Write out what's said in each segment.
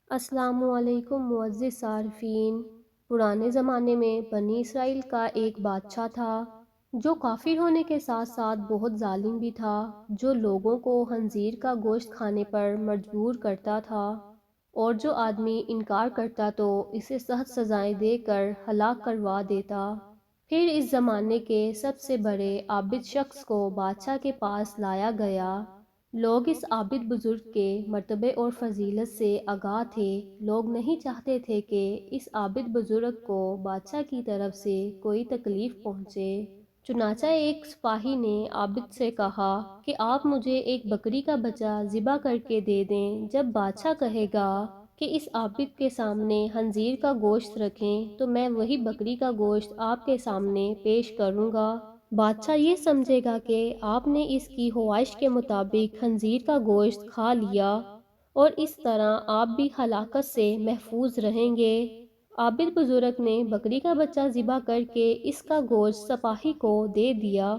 السلام علیکم معزز صارفین۔ پرانے زمانے میں بنی اسرائیل کا ایک بادشاہ تھا جو کافر ہونے کے ساتھ ساتھ بہت ظالم بھی تھا، جو لوگوں کو خنزیر کا گوشت کھانے پر مجبور کرتا تھا، اور جو آدمی انکار کرتا تو اسے سخت سزائیں دے کر ہلاک کروا دیتا۔ پھر اس زمانے کے سب سے بڑے عابد شخص کو بادشاہ کے پاس لایا گیا۔ لوگ اس عابد بزرگ کے مرتبے اور فضیلت سے آگاہ تھے۔ لوگ نہیں چاہتے تھے کہ اس عابد بزرگ کو بادشاہ کی طرف سے کوئی تکلیف پہنچے۔ چنانچہ ایک سپاہی نے عابد سے کہا کہ آپ مجھے ایک بکری کا بچہ ذبح کر کے دے دیں، جب بادشاہ کہے گا کہ اس عابد کے سامنے خنزیر کا گوشت رکھیں تو میں وہی بکری کا گوشت آپ کے سامنے پیش کروں گا۔ بادشاہ یہ سمجھے گا کہ آپ نے اس کی خواہش کے مطابق خنزیر کا گوشت کھا لیا، اور اس طرح آپ بھی ہلاکت سے محفوظ رہیں گے۔ عابد بزرگ نے بکری کا بچہ ذبح کر کے اس کا گوشت سپاہی کو دے دیا۔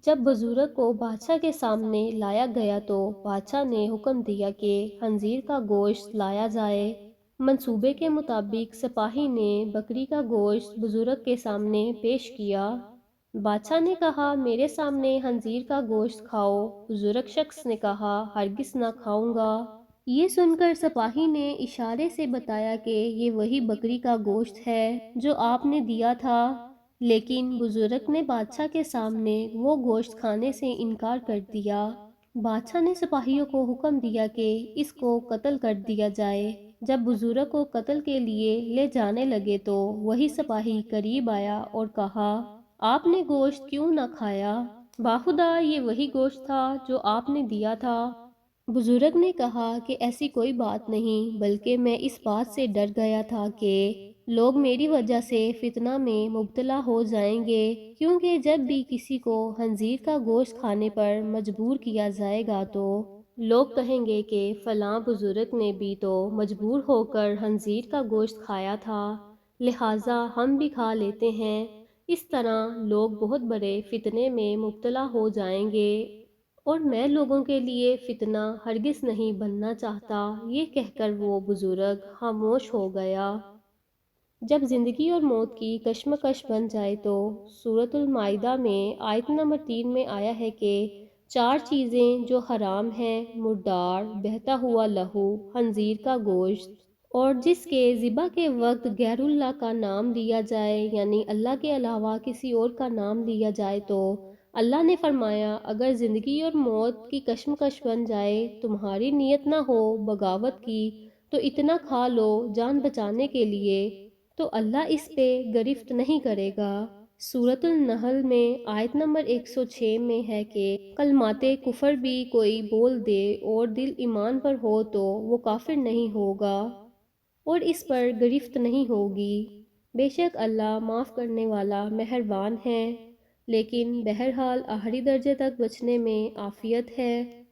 جب بزرگ کو بادشاہ کے سامنے لایا گیا تو بادشاہ نے حکم دیا کہ خنزیر کا گوشت لایا جائے۔ منصوبے کے مطابق سپاہی نے بکری کا گوشت بزرگ کے سامنے پیش کیا۔ بادشاہ نے کہا میرے سامنے خنزیر کا گوشت کھاؤ۔ بزرگ شخص نے کہا ہرگز نہ کھاؤں گا۔ یہ سن کر سپاہی نے اشارے سے بتایا کہ یہ وہی بکری کا گوشت ہے جو آپ نے دیا تھا، لیکن بزرگ نے بادشاہ کے سامنے وہ گوشت کھانے سے انکار کر دیا۔ بادشاہ نے سپاہیوں کو حکم دیا کہ اس کو قتل کر دیا جائے۔ جب بزرگ کو قتل کے لیے لے جانے لگے تو وہی سپاہی قریب آیا اور کہا آپ نے گوشت کیوں نہ کھایا؟ باخدا یہ وہی گوشت تھا جو آپ نے دیا تھا۔ بزرگ نے کہا کہ ایسی کوئی بات نہیں، بلکہ میں اس بات سے ڈر گیا تھا کہ لوگ میری وجہ سے فتنہ میں مبتلا ہو جائیں گے، کیونکہ جب بھی کسی کو خنزیر کا گوشت کھانے پر مجبور کیا جائے گا تو لوگ کہیں گے کہ فلاں بزرگ نے بھی تو مجبور ہو کر خنزیر کا گوشت کھایا تھا، لہٰذا ہم بھی کھا لیتے ہیں۔ اس طرح لوگ بہت بڑے فتنے میں مبتلا ہو جائیں گے، اور میں لوگوں کے لیے فتنہ ہرگز نہیں بننا چاہتا۔ یہ کہہ کر وہ بزرگ خاموش ہو گیا۔ جب زندگی اور موت کی کشمکش بن جائے تو سورۃ المائدہ میں آیت نمبر 3 میں آیا ہے کہ 4 چیزیں جو حرام ہیں، مردار، بہتا ہوا لہو، خنزیر کا گوشت، اور جس کے ذبح کے وقت غیر اللہ کا نام لیا جائے، یعنی اللہ کے علاوہ کسی اور کا نام لیا جائے تو اللہ نے فرمایا اگر زندگی اور موت کی کشمکش بن جائے، تمہاری نیت نہ ہو بغاوت کی، تو اتنا کھا لو جان بچانے کے لیے، تو اللہ اس پہ گرفت نہیں کرے گا۔ سورۃ النحل میں آیت نمبر 106 میں ہے کہ کلمات کفر بھی کوئی بول دے اور دل ایمان پر ہو تو وہ کافر نہیں ہوگا اور اس پر گرفت نہیں ہوگی۔ بے شک اللہ معاف کرنے والا مہربان ہے، لیکن بہرحال آخری درجے تک بچنے میں عافیت ہے۔